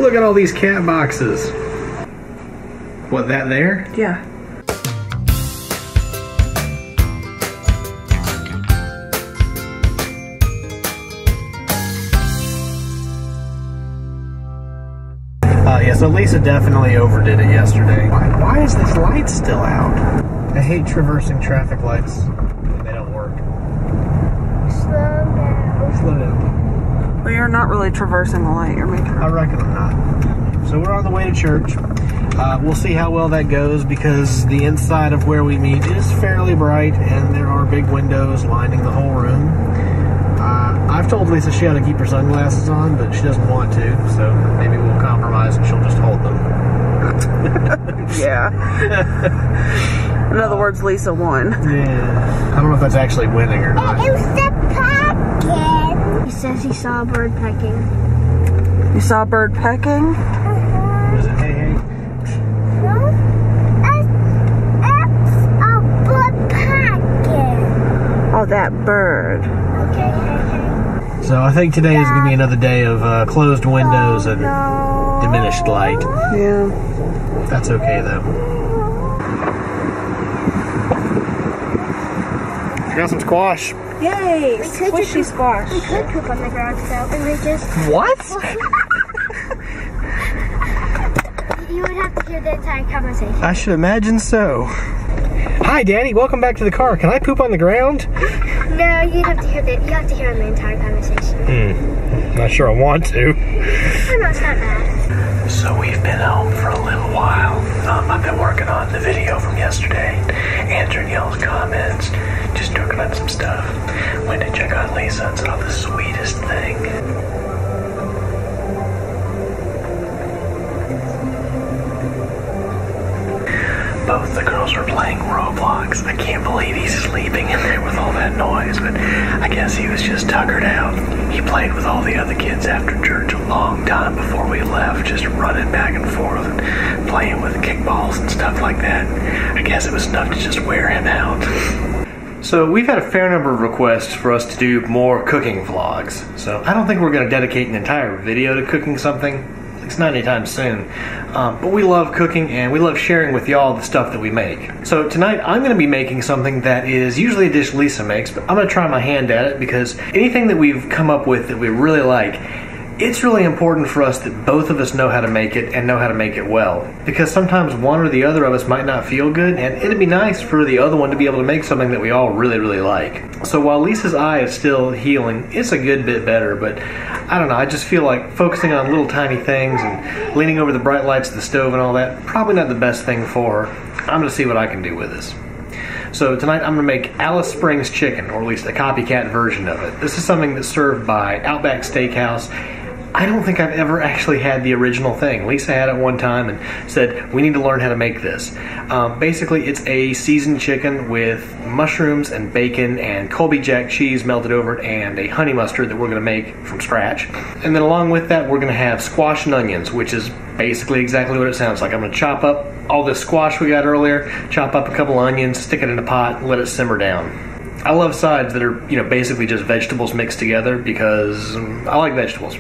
Look at all these cat boxes. What, that there? Yeah. Yeah, so Lisa definitely overdid it yesterday. Why is this light still out? I hate traversing traffic lights. They don't work. Slow down. Slow down. Well, you're not really traversing the light. You're making I reckon I'm not. So we're on the way to church. We'll see how well that goes because the inside of where we meet is fairly bright and there are big windows lining the whole room. I've told Lisa she ought to keep her sunglasses on, but she doesn't want to, so maybe we'll compromise and she'll just hold them. Yeah. In other words, Lisa won. Yeah. I don't know if that's actually winning or not. It was the pumpkin. He says he saw a bird pecking. You saw a bird pecking? Was it hey hey? It's a bird pecking. Oh, that bird. Okay, hey, hey. So I think today is going to be another day of closed windows and diminished light. Yeah. That's okay though. Got some squash. Yay! Squishy squash. We could poop on the ground, so and we just... What? You would have to hear the entire conversation. I should imagine so. Hi, Daddy. Welcome back to the car. Can I poop on the ground? No, you have to hear the entire conversation. Not sure I want to. Oh no, it's not bad. So we've been home for a little while. I've been working on the video from yesterday, answering y'all's comments, just working on some stuff. Went to check on Lisa and saw the sweetest thing. Both the girls are playing Roblox. I can't believe he's sleeping in there with all that noise, but I guess he was just tuckered out. He played with all the other kids after church a long time before we left, just running back and forth and playing with kickballs and stuff like that. I guess it was enough to just wear him out. So we've had a fair number of requests for us to do more cooking vlogs. So I don't think we're going to dedicate an entire video to cooking something. It's not anytime soon, but we love cooking and we love sharing with y'all the stuff that we make. So tonight I'm going to be making something that is usually a dish Lisa makes, but I'm going to try my hand at it because anything that we've come up with that we really like, it's really important for us that both of us know how to make it and know how to make it well. Because sometimes one or the other of us might not feel good, and it'd be nice for the other one to be able to make something that we all really, really like. So while Lisa's eye is still healing, it's a good bit better, but I don't know, I just feel like focusing on little tiny things and leaning over the bright lights of the stove and all that, probably not the best thing for her. I'm going to see what I can do with this. So tonight I'm going to make Alice Springs chicken, or at least a copycat version of it. This is something that's served by Outback Steakhouse. I don't think I've ever actually had the original thing. Lisa had it one time and said, we need to learn how to make this. Basically, it's a seasoned chicken with mushrooms and bacon and Colby Jack cheese melted over it and a honey mustard that we're going to make from scratch. And then along with that, we're going to have squash and onions, which is basically exactly what it sounds like. I'm going to chop up all this squash we got earlier, chop up a couple onions, stick it in a pot, and let it simmer down. I love sides that are, basically just vegetables mixed together because I like vegetables.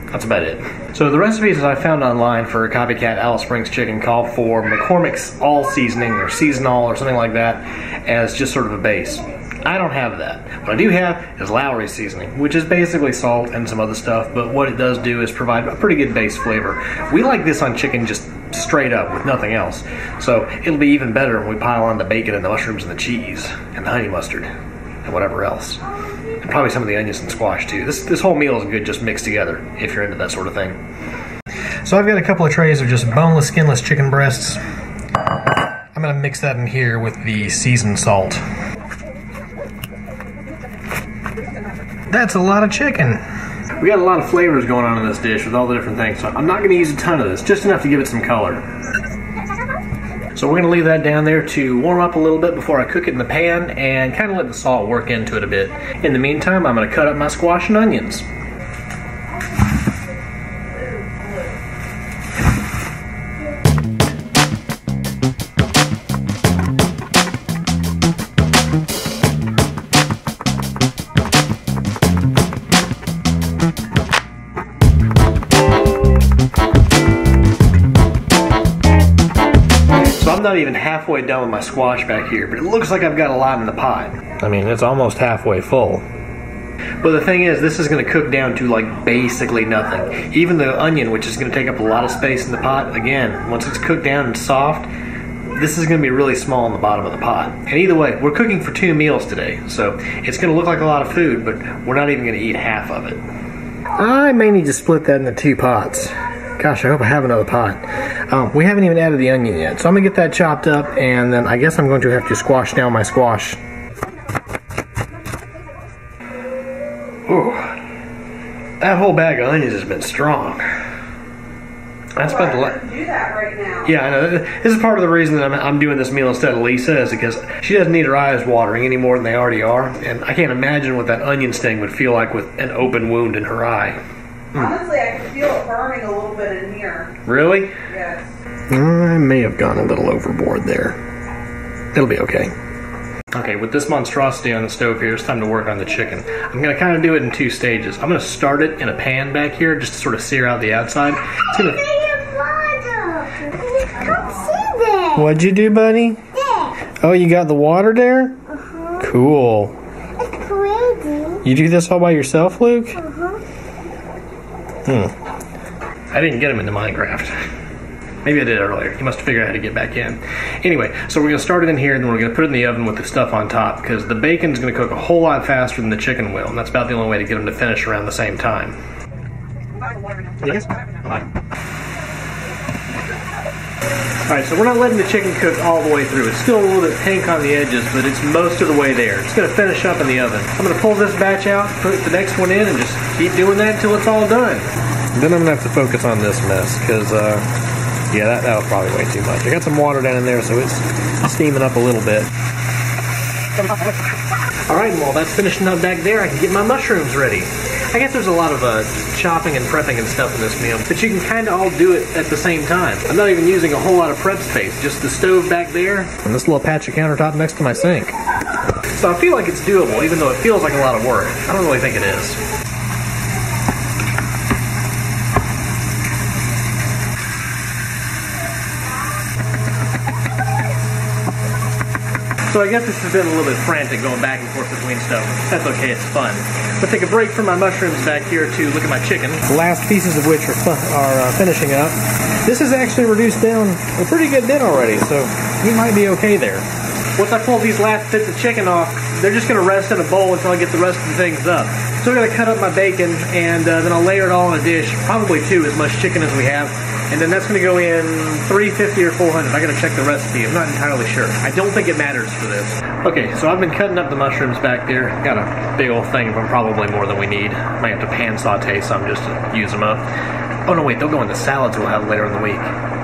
That's about it. So the recipes that I found online for copycat Alice Springs chicken call for McCormick's All Seasoning or Season All or something like that as just sort of a base. I don't have that. What I do have is Lowry seasoning, which is basically salt and some other stuff, but what it does do is provide a pretty good base flavor. We like this on chicken just straight up with nothing else. So it'll be even better when we pile on the bacon and the mushrooms and the cheese and the honey mustard and whatever else. And probably some of the onions and squash too. This whole meal is good just mixed together if you're into that sort of thing. So I've got a couple of trays of just boneless, skinless chicken breasts. I'm going to mix that in here with the seasoned salt. That's a lot of chicken. We got a lot of flavors going on in this dish with all the different things, so I'm not going to use a ton of this, just enough to give it some color. So we're going to leave that down there to warm up a little bit before I cook it in the pan and kind of let the salt work into it a bit. In the meantime, I'm going to cut up my squash and onions. I'm not even halfway done with my squash back here, but it looks like I've got a lot in the pot. I mean, it's almost halfway full. But the thing is, this is going to cook down to like basically nothing. Even the onion, which is going to take up a lot of space in the pot, again, once it's cooked down and soft, this is going to be really small in the bottom of the pot. And either way, we're cooking for 2 meals today, so it's going to look like a lot of food, but we're not even going to eat half of it. I may need to split that into 2 pots. Gosh, I hope I have another pot. We haven't even added the onion yet, so I'm going to get that chopped up, and then I guess I'm going to have to squash down my squash. Ooh, that whole bag of onions has been strong. I spent a lot. Do that right now. Yeah, I know. This is part of the reason that I'm doing this meal instead of Lisa, is because she doesn't need her eyes watering any more than they already are, and I can't imagine what that onion sting would feel like with an open wound in her eye. Honestly, I can feel it burning a little bit in here. Really? Yes. I may have gone a little overboard there. It'll be okay. Okay, with this monstrosity on the stove here, it's time to work on the chicken. I'm going to kind of do it in 2 stages. I'm going to start it in a pan back here just to sort of sear out the outside. It's gonna... What'd you do, buddy? There. Oh, you got the water there? Uh-huh. Cool. It's crazy. You do this all by yourself, Luke? Uh-huh. I didn't get him into Minecraft. Maybe I did earlier. He must have figured out how to get back in. Anyway, so we're going to start it in here, and then we're going to put it in the oven with the stuff on top, because the bacon's going to cook a whole lot faster than the chicken will, and that's about the only way to get them to finish around the same time. Yes? Alright, so we're not letting the chicken cook all the way through. It's still a little bit pink on the edges, but it's most of the way there. It's going to finish up in the oven. I'm going to pull this batch out, put the next one in, and just keep doing that until it's all done. Then I'm going to have to focus on this mess, because, yeah, that'll probably way too much. I got some water down in there, so it's steaming up a little bit. Alright, while that's finishing up back there, I can get my mushrooms ready. I guess there's a lot of chopping and prepping and stuff in this meal, but you can kind of all do it at the same time. I'm not even using a whole lot of prep space, just the stove back there and this little patch of countertop next to my sink. So I feel like it's doable, even though it feels like a lot of work. I don't really think it is. So I guess this has been a little bit frantic going back and forth between stuff. That's okay, it's fun. Let's take a break from my mushrooms back here to look at my chicken. The last pieces of which are finishing up. This is actually reduced down a pretty good bit already, so we might be okay there. Once I pull these last bits of chicken off, they're just going to rest in a bowl until I get the rest of the things up. So I'm going to cut up my bacon, and then I'll layer it all in a dish, probably 2, as much chicken as we have. And then that's going to go in 350 or 400. I got to check the recipe. I'm not entirely sure. I don't think it matters for this. Okay, so I've been cutting up the mushrooms back there. Got a big old thing of them, probably more than we need. Might have to pan saute some just to use them up. Oh no, wait, they'll go in the salads we'll have later in the week.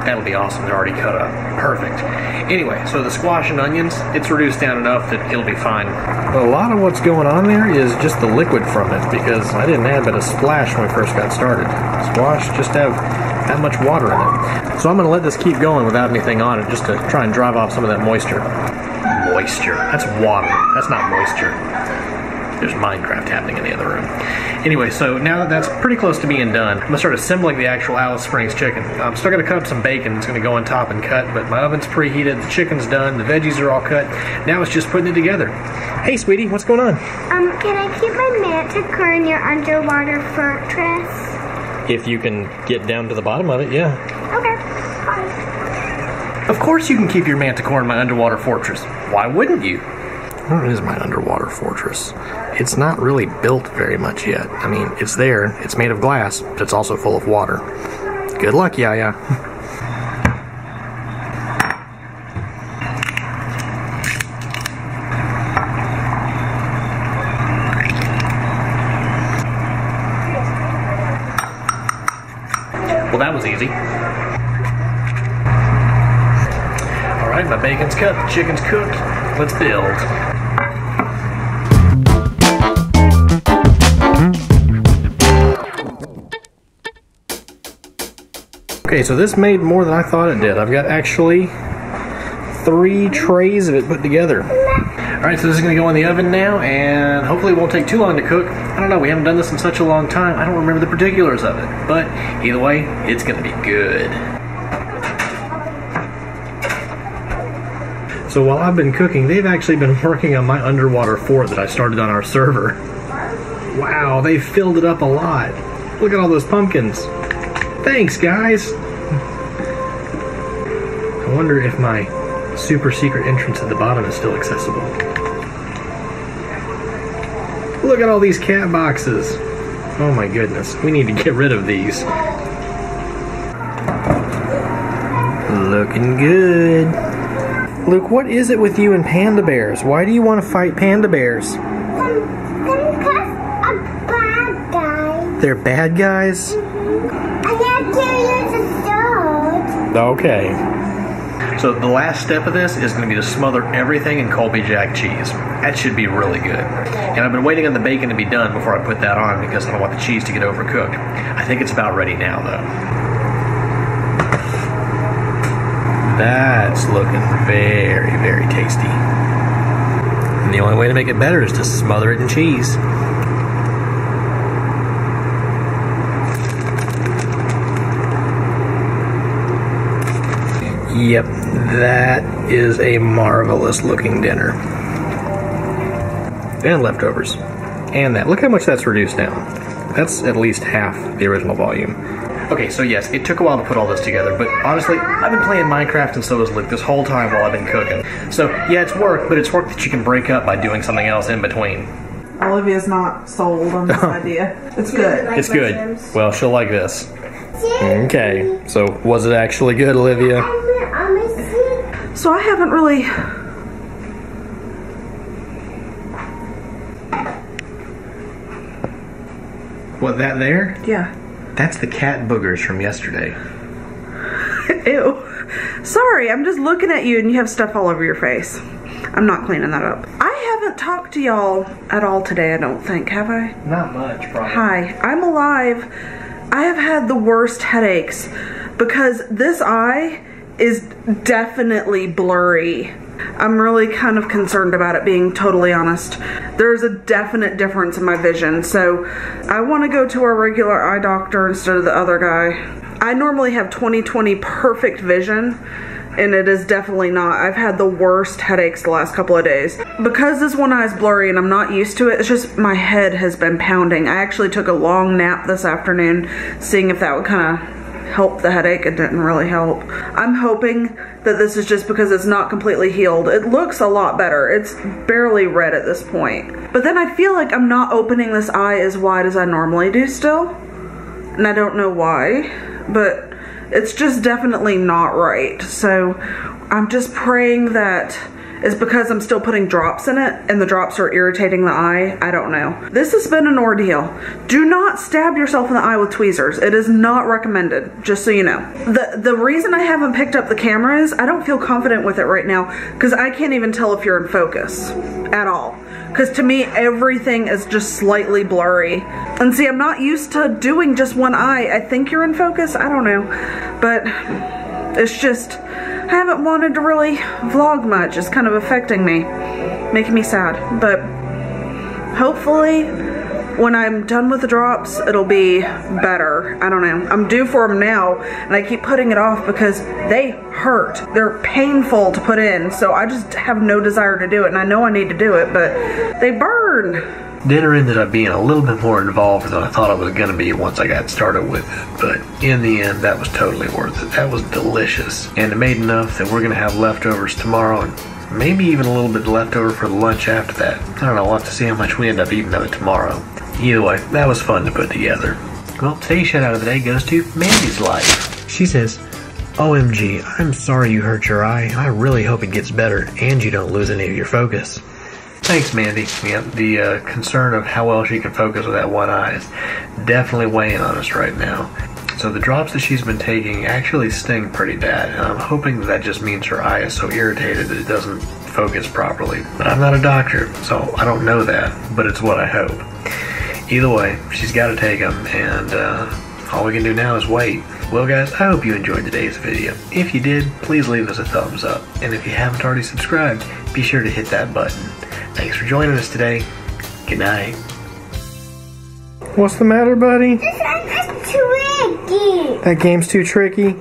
That'll be awesome. They're already cut up. Perfect. Anyway, so the squash and onions, it's reduced down enough that it'll be fine. But a lot of what's going on there is just the liquid from it, because I didn't add but a splash when we first got started. Squash just have that much water in it. So I'm going to let this keep going without anything on it, just to try and drive off some of that moisture. Moisture. That's water. That's not moisture. There's Minecraft happening in the other room. Anyway, so now that that's pretty close to being done, I'm going to start assembling the actual Alice Springs chicken. I'm still going to cut up some bacon. It's going to go on top and cut, but my oven's preheated, the chicken's done, the veggies are all cut. Now it's just putting it together. Hey, sweetie, what's going on? Can I keep my manticore in your underwater fortress? If you can get down to the bottom of it, yeah. Okay. Of course you can keep your manticore in my underwater fortress. Why wouldn't you? Where is my underwater fortress? It's not really built very much yet. I mean, it's there, it's made of glass, but it's also full of water. Good luck, Yaya. Well, that was easy. Alright, my bacon's cut, the chicken's cooked. Let's build. Okay, so this made more than I thought it did. I've got actually 3 trays of it put together. Alright, so this is going to go in the oven now, and hopefully it won't take too long to cook. I don't know, we haven't done this in such a long time. I don't remember the particulars of it. But either way, it's going to be good. So while I've been cooking, they've actually been working on my underwater fort that I started on our server. Wow, they filled it up a lot. Look at all those pumpkins. Thanks, guys. I wonder if my super secret entrance at the bottom is still accessible. Look at all these cat boxes. Oh my goodness, we need to get rid of these. Looking good. Luke, what is it with you and panda bears? Why do you want to fight panda bears? Because I'm bad guy. They're bad guys? I have to use a sword. Okay. So the last step of this is going to be to smother everything in Colby Jack cheese. That should be really good. And I've been waiting on the bacon to be done before I put that on because I don't want the cheese to get overcooked. I think it's about ready now though. That's looking very, very tasty. And the only way to make it better is to smother it in cheese. Yep, that is a marvelous looking dinner. And leftovers. And that. Look how much that's reduced down. That's at least half the original volume. Okay, so yes, it took a while to put all this together, but honestly, I've been playing Minecraft and so has Luke this whole time while I've been cooking. So yeah, it's work, but it's work that you can break up by doing something else in between. Olivia's not sold on this idea. It's good. It's good. Well, she'll like this. Okay, so was it actually good, Olivia? So I haven't really... What, that there? Yeah. That's the cat boogers from yesterday. Ew. Sorry, I'm just looking at you and you have stuff all over your face. I'm not cleaning that up. I haven't talked to y'all at all today, I don't think, have I? Not much, probably. Hi, I'm alive. I have had the worst headaches because this eye is definitely blurry. I'm really kind of concerned about it, being totally honest. There's a definite difference in my vision, so I want to go to our regular eye doctor instead of the other guy. I normally have 20/20 perfect vision, and it is definitely not. I've had the worst headaches the last couple of days. Because this one eye is blurry and I'm not used to it, it's just my head has been pounding. I actually took a long nap this afternoon, seeing if that would kind of help the headache. It didn't really help. I'm hoping that this is just because it's not completely healed. It looks a lot better. It's barely red at this point. But then I feel like I'm not opening this eye as wide as I normally do still. And I don't know why, but it's just definitely not right. So I'm just praying that it's because I'm still putting drops in it and the drops are irritating the eye. I don't know. This has been an ordeal. Do not stab yourself in the eye with tweezers. It is not recommended, just so you know. The reason I haven't picked up the camera is I don't feel confident with it right now because I can't even tell if you're in focus at all. Because to me, everything is just slightly blurry. And see, I'm not used to doing just one eye. I think you're in focus. I don't know. But it's just, I haven't wanted to really vlog much. It's kind of affecting me, making me sad. But hopefully, when I'm done with the drops, it'll be better. I don't know. I'm due for them now, and I keep putting it off because they hurt. They're painful to put in, so I just have no desire to do it, and I know I need to do it, but they burn. Dinner ended up being a little bit more involved than I thought it was going to be once I got started with it, but in the end, that was totally worth it. That was delicious, and it made enough that we're going to have leftovers tomorrow, and maybe even a little bit left over for the lunch after that. I don't know, we'll have to see how much we end up eating of it tomorrow. Either way, that was fun to put together. Well, today's shout out of the day goes to Mandy's Life. She says, OMG, I'm sorry you hurt your eye. I really hope it gets better and you don't lose any of your focus. Thanks, Mandy. Yeah, the concern of how well she can focus with that one eye is definitely weighing on us right now. So the drops that she's been taking actually sting pretty bad, and I'm hoping that just means her eye is so irritated that it doesn't focus properly. But I'm not a doctor, so I don't know that, but it's what I hope. Either way, she's got to take them, and all we can do now is wait. Well guys, I hope you enjoyed today's video. If you did, please leave us a thumbs up. And if you haven't already subscribed, be sure to hit that button. Thanks for joining us today. Good night. What's the matter, buddy? This is tricky. That game's too tricky?